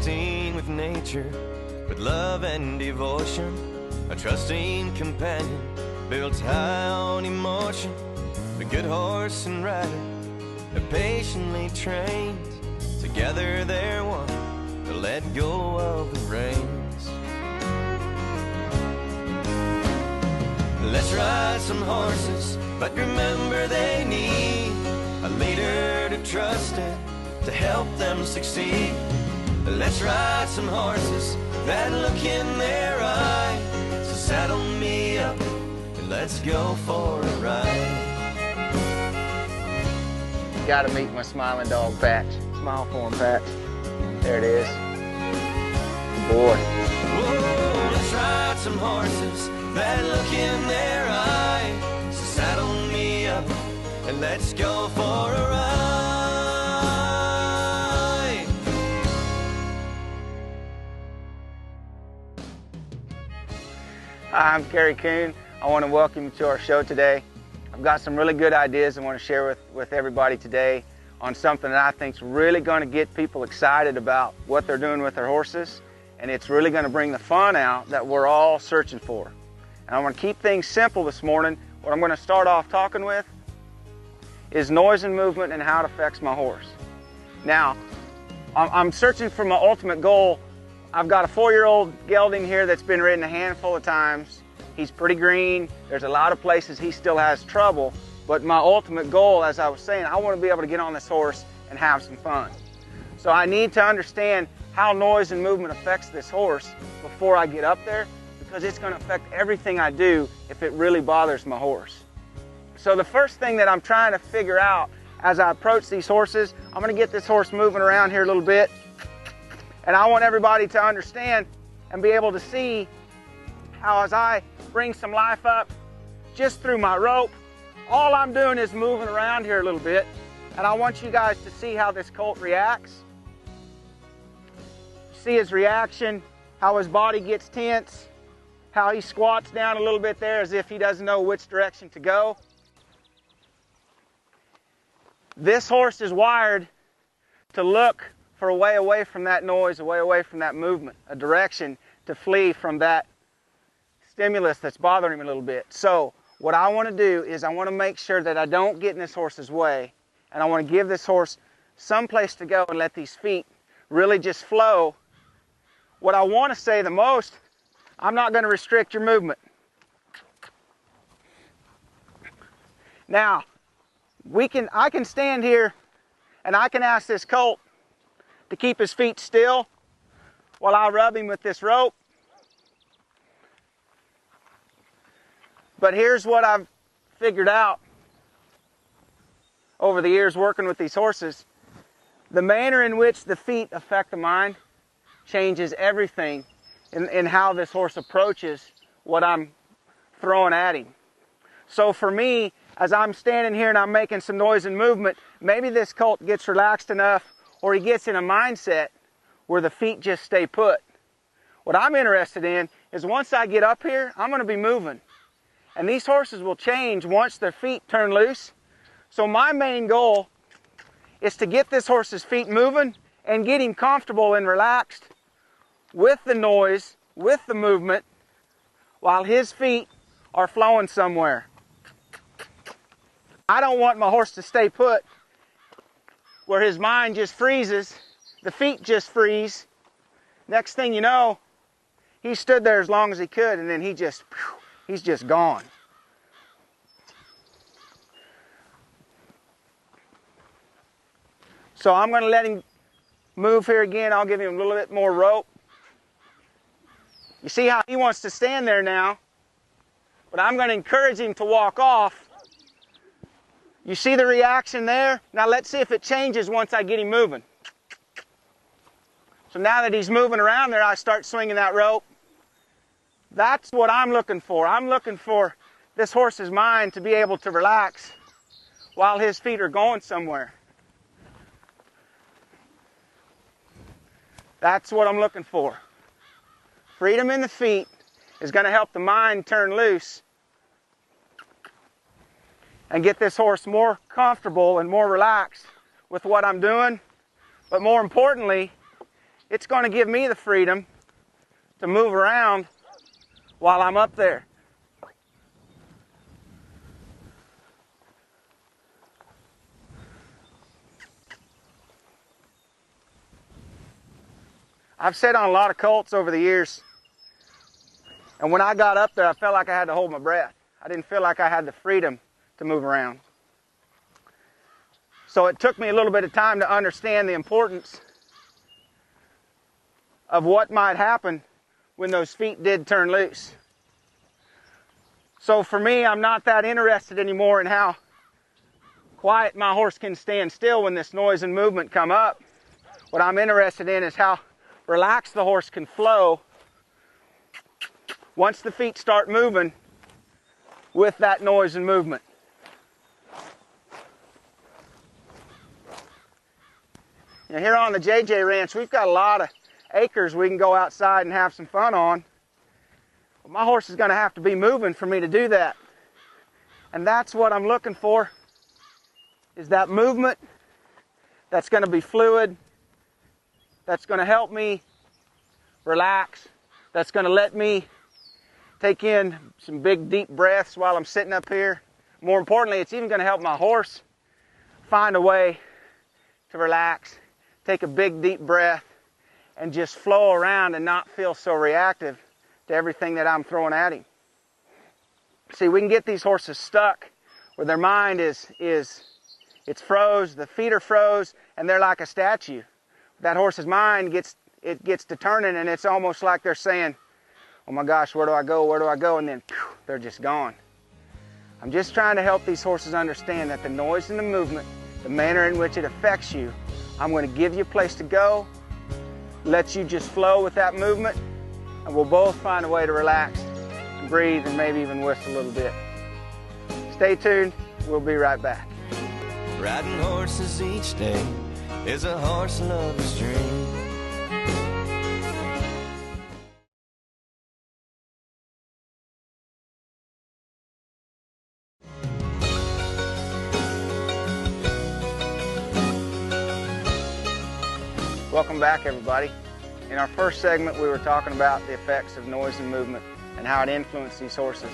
connecting with nature, with love and devotion. A trusting companion built high on emotion. A good horse and rider, they're patiently trained. Together they're one to let go of the reins. Let's ride some horses, but remember they need a leader to trust in, to help them succeed. Let's ride some horses, that look in their eye. So saddle me up and let's go for a ride. You gotta meet my smiling dog, Patch. Smile for him, Patch. There it is. Good boy. Whoa, let's ride some horses, that look in their eye. So saddle me up and let's go for a ride. Hi, I'm Kerry Kuhn. I want to welcome you to our show today. I've got some really good ideas I want to share with everybody today on something that I think is really going to get people excited about what they're doing with their horses, and it's really going to bring the fun out that we're all searching for. And I'm going to keep things simple this morning. What I'm going to start off talking with is noise and movement and how it affects my horse. Now, I'm searching for my ultimate goal. I've got a 4-year-old gelding here that's been ridden a handful of times. He's pretty green. There's a lot of places he still has trouble, but my ultimate goal, as I was saying, I want to be able to get on this horse and have some fun. So I need to understand how noise and movement affects this horse before I get up there, because it's going to affect everything I do if it really bothers my horse. So the first thing that I'm trying to figure out as I approach these horses, I'm going to get this horse moving around here a little bit. And I want everybody to understand and be able to see how, as I bring some life up just through my rope, all I'm doing is moving around here a little bit. And I want you guys to see how this colt reacts. See his reaction, how his body gets tense, how he squats down a little bit there as if he doesn't know which direction to go. This horse is wired to look for a way away from that noise, a way away from that movement, a direction to flee from that stimulus that's bothering him a little bit. So what I want to do is I want to make sure that I don't get in this horse's way, and I want to give this horse some place to go and let these feet really just flow. What I want to say the most, I'm not going to restrict your movement. Now, I can stand here and I can ask this colt to keep his feet still while I rub him with this rope. But here's what I've figured out over the years working with these horses. The manner in which the feet affect the mind changes everything in how this horse approaches what I'm throwing at him. So for me, as I'm standing here and I'm making some noise and movement, maybe this colt gets relaxed enough, or he gets in a mindset where the feet just stay put. What I'm interested in is once I get up here, I'm going to be moving. And these horses will change once their feet turn loose. So my main goal is to get this horse's feet moving and get him comfortable and relaxed with the noise, with the movement, while his feet are flowing somewhere. I don't want my horse to stay put where his mind just freezes, the feet just freeze. Next thing you know, he stood there as long as he could, and then he's just gone. So I'm going to let him move here again. I'll give him a little bit more rope. You see how he wants to stand there now, but I'm going to encourage him to walk off. You see the reaction there? Now let's see if it changes once I get him moving. So now that he's moving around there, I start swinging that rope. That's what I'm looking for. I'm looking for this horse's mind to be able to relax while his feet are going somewhere. That's what I'm looking for. Freedom in the feet is going to help the mind turn loose and get this horse more comfortable and more relaxed with what I'm doing. But more importantly, it's going to give me the freedom to move around while I'm up there. I've sat on a lot of colts over the years, and when I got up there, I felt like I had to hold my breath. I didn't feel like I had the freedom to move around. So it took me a little bit of time to understand the importance of what might happen when those feet did turn loose. So for me, I'm not that interested anymore in how quiet my horse can stand still when this noise and movement come up. What I'm interested in is how relaxed the horse can flow once the feet start moving with that noise and movement. Now here on the JJ Ranch, we've got a lot of acres we can go outside and have some fun on. But my horse is going to have to be moving for me to do that. And that's what I'm looking for, is that movement that's going to be fluid, that's going to help me relax, that's going to let me take in some big deep breaths while I'm sitting up here. More importantly, it's even going to help my horse find a way to relax, take a big deep breath, and just flow around and not feel so reactive to everything that I'm throwing at him. See, we can get these horses stuck where their mind it's froze, the feet are froze, and they're like a statue. That horse's mind gets to turning, and it's almost like they're saying, oh my gosh, where do I go, where do I go? And then phew, they're just gone. I'm just trying to help these horses understand that the noise and the movement, the manner in which it affects you, I'm going to give you a place to go, let you just flow with that movement, and we'll both find a way to relax and breathe and maybe even whistle a little bit. Stay tuned, we'll be right back. Riding horses each day is a horse lover's dream. Welcome back, everybody. In our first segment, we were talking about the effects of noise and movement and how it influences these horses.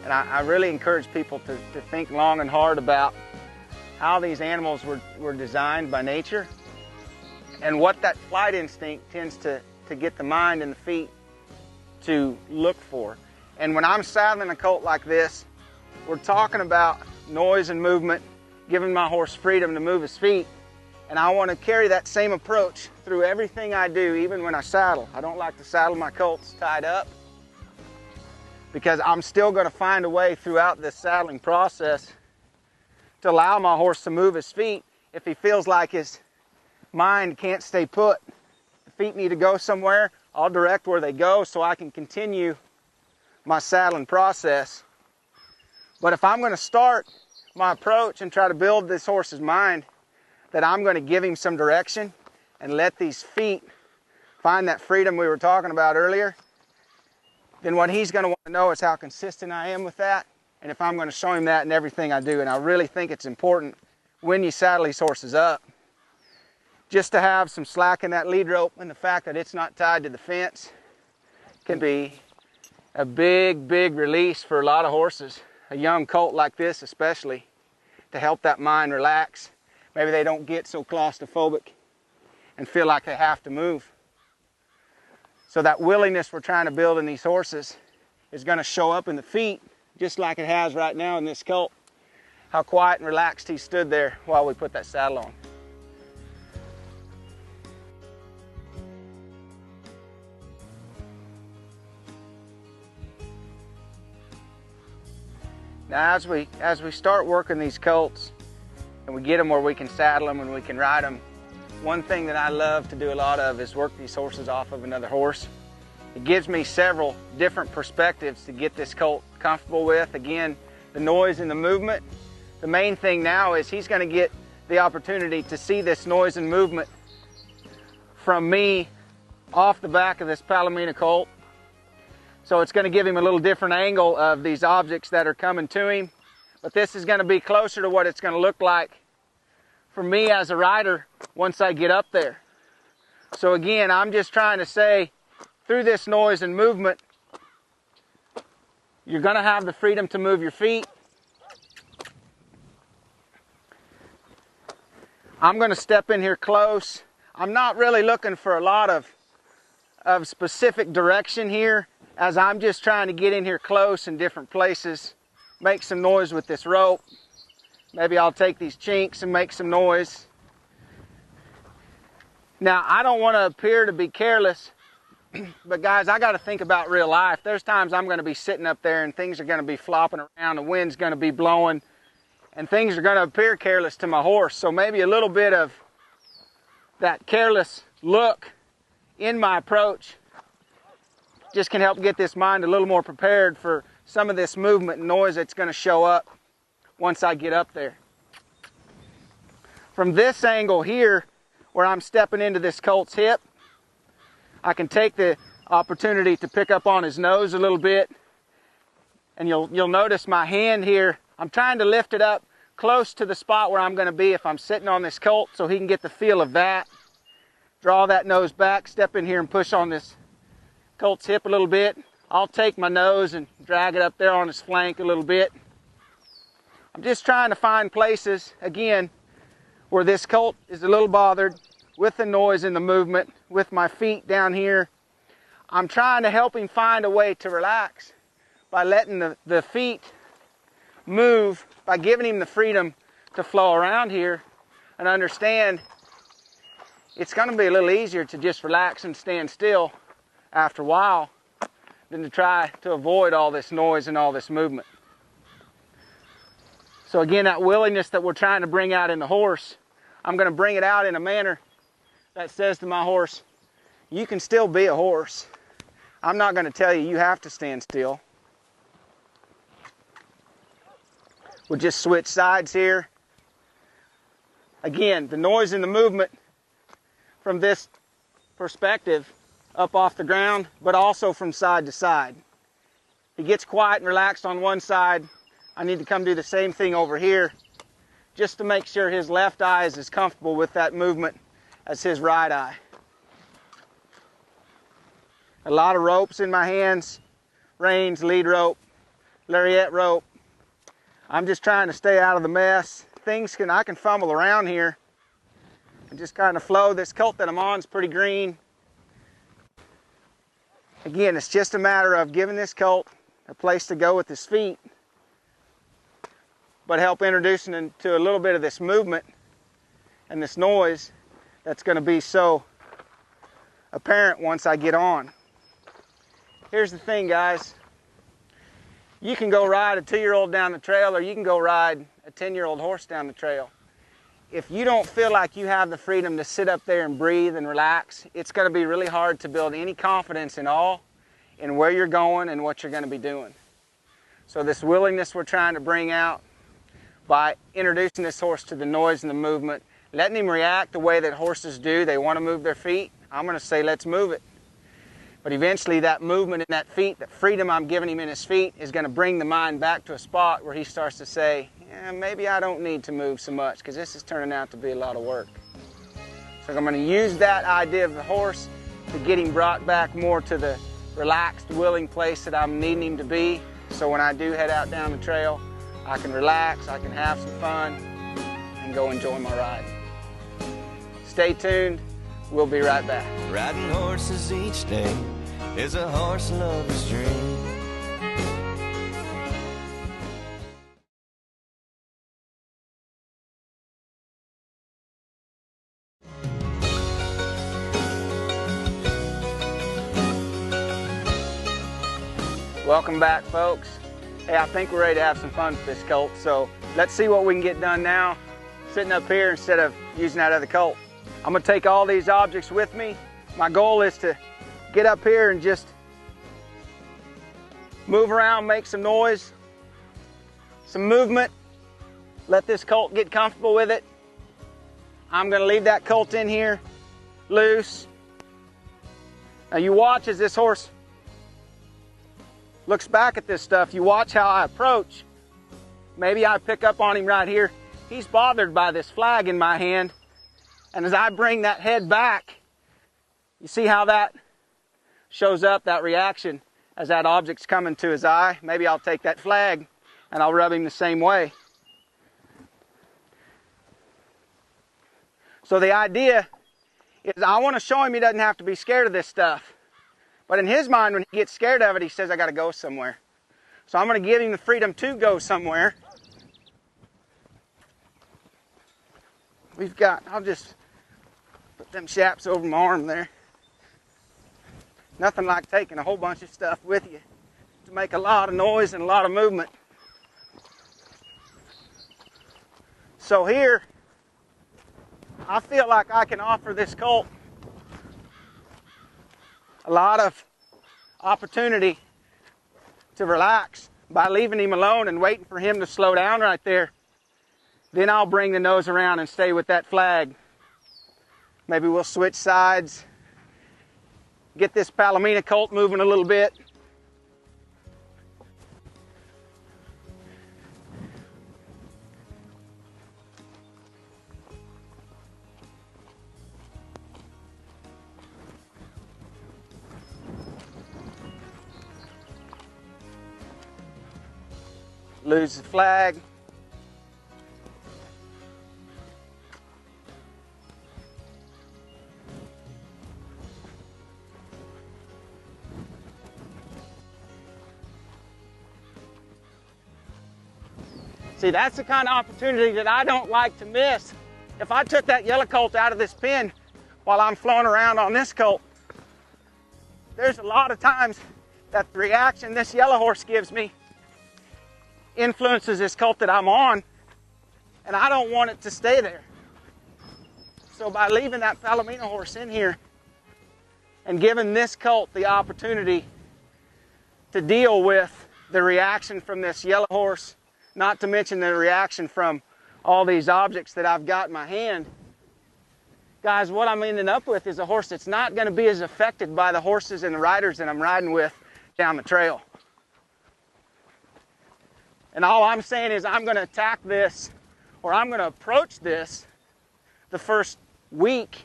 And I really encourage people to think long and hard about how these animals were designed by nature and what that flight instinct tends to get the mind and the feet to look for. And when I'm saddling a colt like this, we're talking about noise and movement, giving my horse freedom to move his feet. And I want to carry that same approach through everything I do, even when I saddle. I don't like to saddle my colts tied up because I'm still going to find a way throughout this saddling process to allow my horse to move his feet if he feels like his mind can't stay put. The feet need to go somewhere. I'll direct where they go so I can continue my saddling process. But if I'm going to start my approach and try to build this horse's mind that I'm going to give him some direction and let these feet find that freedom we were talking about earlier, then what he's going to want to know is how consistent I am with that, and if I'm going to show him that in everything I do. And I really think it's important when you saddle these horses up just to have some slack in that lead rope, and the fact that it's not tied to the fence can be a big release for a lot of horses, a young colt like this especially, to help that mind relax. Maybe they don't get so claustrophobic and feel like they have to move. So that willingness we're trying to build in these horses is going to show up in the feet, just like it has right now in this colt. How quiet and relaxed he stood there while we put that saddle on. Now as we start working these colts, and we get them where we can saddle them and we can ride them, one thing that I love to do a lot of is work these horses off of another horse. It gives me several different perspectives to get this colt comfortable with. Again, the noise and the movement. The main thing now is he's going to get the opportunity to see this noise and movement from me off the back of this Palomino colt. So it's going to give him a little different angle of these objects that are coming to him. But this is going to be closer to what it's going to look like for me as a rider once I get up there. So again, I'm just trying to say, through this noise and movement, you're going to have the freedom to move your feet. I'm going to step in here close. I'm not really looking for a lot of specific direction here, as I'm just trying to get in here close in different places, make some noise with this rope. Maybe I'll take these chinks and make some noise. Now, I don't want to appear to be careless, but guys, I got to think about real life. There's times I'm going to be sitting up there and things are going to be flopping around, the wind's going to be blowing, and things are going to appear careless to my horse. So maybe a little bit of that careless look in my approach just can help get this mind a little more prepared for some of this movement and noise that's going to show up once I get up there. From this angle here, where I'm stepping into this colt's hip, I can take the opportunity to pick up on his nose a little bit, and you'll notice my hand here, I'm trying to lift it up close to the spot where I'm going to be if I'm sitting on this colt, so he can get the feel of that. Draw that nose back, step in here and push on this colt's hip a little bit. I'll take my nose and drag it up there on his flank a little bit. I'm just trying to find places, again, where this colt is a little bothered with the noise and the movement, with my feet down here. I'm trying to help him find a way to relax by letting the feet move, by giving him the freedom to flow around here and understand it's going to be a little easier to just relax and stand still after a while than to try to avoid all this noise and all this movement. So again, that willingness that we're trying to bring out in the horse, I'm going to bring it out in a manner that says to my horse, you can still be a horse. I'm not going to tell you have to stand still. We'll just switch sides here. Again, the noise and the movement from this perspective up off the ground, but also from side to side. He gets quiet and relaxed on one side. I need to come do the same thing over here just to make sure his left eye is as comfortable with that movement as his right eye. A lot of ropes in my hands, reins, lead rope, lariat rope. I'm just trying to stay out of the mess. I can fumble around here and just kind of flow. This colt that I'm on is pretty green. Again, it's just a matter of giving this colt a place to go with his feet, but help introducing him to a little bit of this movement and this noise that's going to be so apparent once I get on. Here's the thing, guys. You can go ride a 2-year-old down the trail, or you can go ride a 10-year-old horse down the trail. If you don't feel like you have the freedom to sit up there and breathe and relax, it's going to be really hard to build any confidence in where you're going and what you're going to be doing. So this willingness we're trying to bring out by introducing this horse to the noise and the movement, letting him react the way that horses do. They want to move their feet. I'm going to say, let's move it. But eventually that movement in that feet, that freedom I'm giving him in his feet, is going to bring the mind back to a spot where he starts to say, yeah, maybe I don't need to move so much because this is turning out to be a lot of work. So I'm going to use that idea of the horse to get him brought back more to the relaxed, willing place that I'm needing him to be. So when I do head out down the trail, I can relax, I can have some fun, and go enjoy my ride. Stay tuned. We'll be right back. Riding horses each day is a horse lover's dream. Welcome back, folks. Hey, I think we're ready to have some fun with this colt, so let's see what we can get done now, sitting up here instead of using that other colt. I'm going to take all these objects with me. My goal is to get up here and just move around, make some noise, some movement, let this colt get comfortable with it. I'm going to leave that colt in here loose. Now you watch as this horse looks back at this stuff. You watch how I approach. Maybe I pick up on him right here. He's bothered by this flag in my hand. And as I bring that head back, You see how that shows up, that reaction, as that object's coming to his eye? Maybe I'll take that flag and I'll rub him the same way. So the idea is I want to show him he doesn't have to be scared of this stuff. But in his mind, when he gets scared of it, he says, I got to go somewhere. So I'm going to give him the freedom to go somewhere. I'll just put them chaps over my arm there. Nothing like taking a whole bunch of stuff with you to make a lot of noise and a lot of movement. So here, I feel like I can offer this colt a lot of opportunity to relax by leaving him alone and waiting for him to slow down right there. Then I'll bring the nose around and stay with that flag. Maybe we'll switch sides, get this Palomino colt moving a little bit. Lose the flag. See, that's the kind of opportunity that I don't like to miss. If I took that yellow colt out of this pen while I'm flowing around on this colt, there's a lot of times that the reaction this yellow horse gives me influences this colt that I'm on, and I don't want it to stay there. So by leaving that Palomino horse in here and giving this colt the opportunity to deal with the reaction from this yellow horse, not to mention the reaction from all these objects that I've got in my hand, guys, what I'm ending up with is a horse that's not going to be as affected by the horses and the riders that I'm riding with down the trail. And all I'm saying is I'm going to attack this, or I'm going to approach this the first week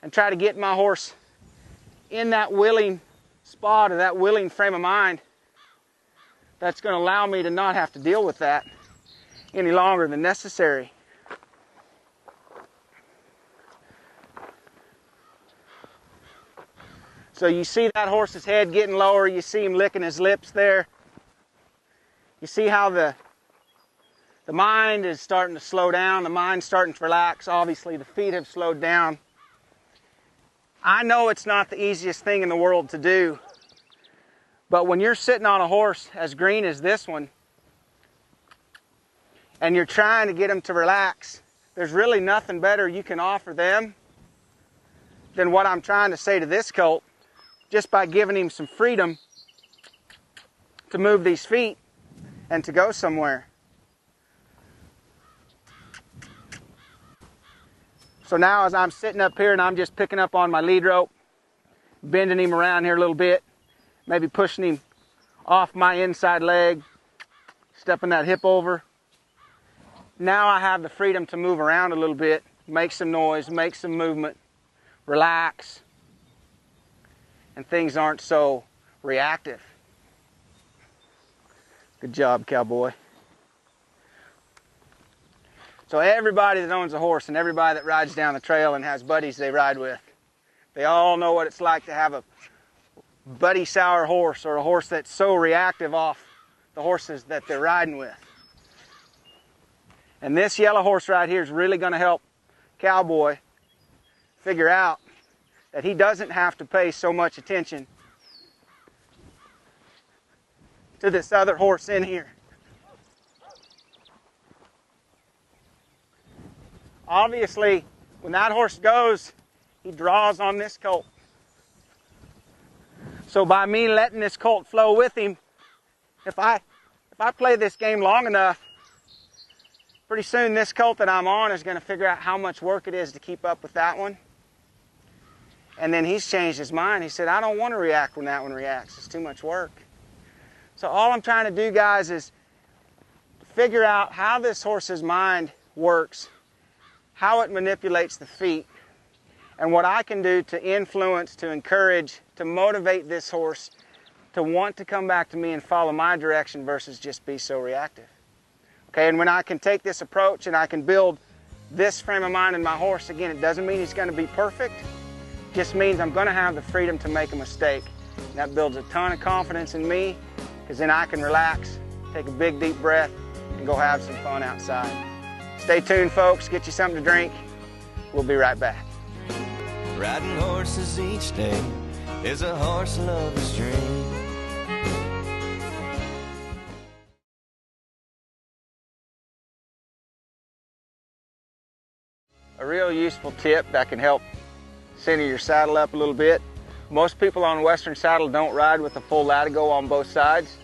and try to get my horse in that willing spot or that willing frame of mind that's going to allow me to not have to deal with that any longer than necessary. So you see that horse's head getting lower, you see him licking his lips there. You see how the mind is starting to slow down, the mind's starting to relax. Obviously, the feet have slowed down. I know it's not the easiest thing in the world to do, but when you're sitting on a horse as green as this one, and you're trying to get them to relax, there's really nothing better you can offer them than what I'm trying to say to this colt, just by giving him some freedom to move these feet and to go somewhere. So now as I'm sitting up here and I'm just picking up on my lead rope, bending him around here a little bit, maybe pushing him off my inside leg, stepping that hip over. Now I have the freedom to move around a little bit, make some noise, make some movement, relax, and things aren't so reactive. Good job, cowboy. So everybody that owns a horse and everybody that rides down the trail and has buddies they ride with, they all know what it's like to have a buddy sour horse, or a horse that's so reactive off the horses that they're riding with. And this yellow horse right here is really going to help Cowboy figure out that he doesn't have to pay so much attention to this other horse in here. Obviously, when that horse goes, he draws on this colt. So by me letting this colt flow with him, if I play this game long enough, pretty soon this colt that I'm on is going to figure out how much work it is to keep up with that one. And then he's changed his mind. He said, I don't want to react when that one reacts. It's too much work. So all I'm trying to do, guys, is figure out how this horse's mind works, how it manipulates the feet, and what I can do to influence, to encourage, to motivate this horse to want to come back to me and follow my direction versus just be so reactive. Okay, and when I can take this approach and I can build this frame of mind in my horse, again, it doesn't mean he's going to be perfect. It just means I'm going to have the freedom to make a mistake. And that builds a ton of confidence in me, because then I can relax, take a big deep breath, and go have some fun outside. Stay tuned, folks. Get you something to drink. We'll be right back. Riding horses each day is a horse lover's dream. A real useful tip that can help center your saddle up a little bit. Most people on Western saddle don't ride with a full latigo on both sides.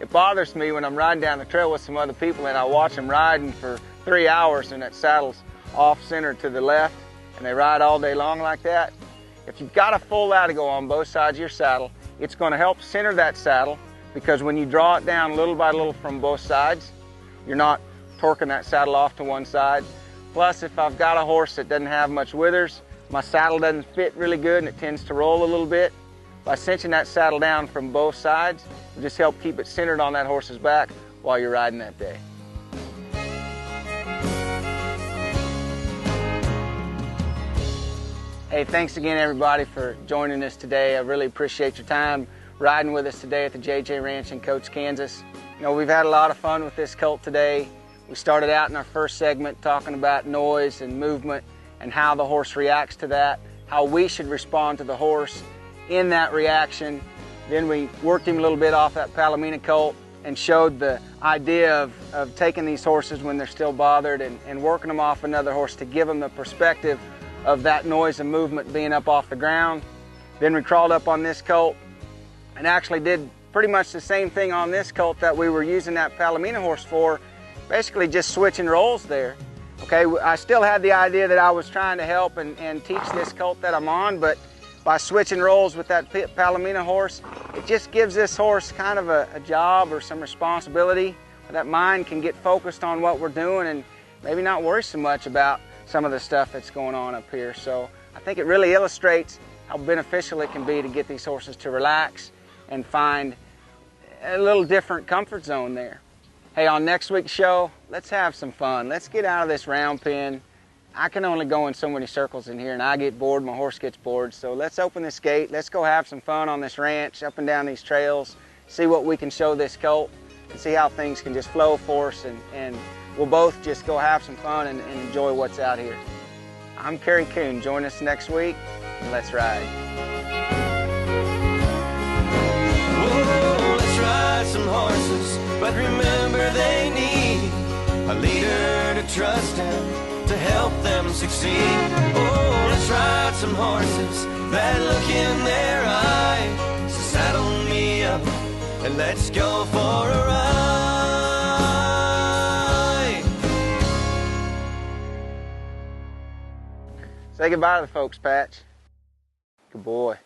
It bothers me when I'm riding down the trail with some other people and I watch them riding for 3 hours and that saddle's off center to the left and they ride all day long like that. If you've got a full latigo on both sides of your saddle, it's going to help center that saddle, because when you draw it down little by little from both sides, you're not torquing that saddle off to one side. Plus, if I've got a horse that doesn't have much withers, my saddle doesn't fit really good and it tends to roll a little bit. By cinching that saddle down from both sides, it'll just help keep it centered on that horse's back while you're riding that day. Hey, thanks again everybody for joining us today. I really appreciate your time riding with us today at the JJ Ranch in Coates, Kansas. You know, we've had a lot of fun with this colt today. We started out in our first segment talking about noise and movement and how the horse reacts to that, how we should respond to the horse in that reaction. Then we worked him a little bit off that Palomino colt and showed the idea of taking these horses when they're still bothered and working them off another horse to give them the perspective of that noise and movement being up off the ground. Then we crawled up on this colt and actually did pretty much the same thing on this colt that we were using that Palomino horse for, basically just switching roles there. Okay, I still had the idea that I was trying to help and teach this colt that I'm on, but by switching roles with that Palomino horse, it just gives this horse kind of a job or some responsibility. That mind can get focused on what we're doing and maybe not worry so much about some of the stuff that's going on up here. So I think it really illustrates how beneficial it can be to get these horses to relax and find a little different comfort zone there. Hey, on next week's show, let's have some fun. Let's get out of this round pen. I can only go in so many circles in here and I get bored, my horse gets bored. So let's open this gate. Let's go have some fun on this ranch, up and down these trails, see what we can show this colt and see how things can just flow for us, and we'll both just go have some fun and enjoy what's out here. I'm Kerry Kuhn. Join us next week and let's ride. Whoa, let's ride some horses, but remember they need a leader to trust and to help them succeed. Oh, let's ride some horses, that look in their eye. So saddle me up and let's go for a ride. Say goodbye to the folks, Patch. Good boy.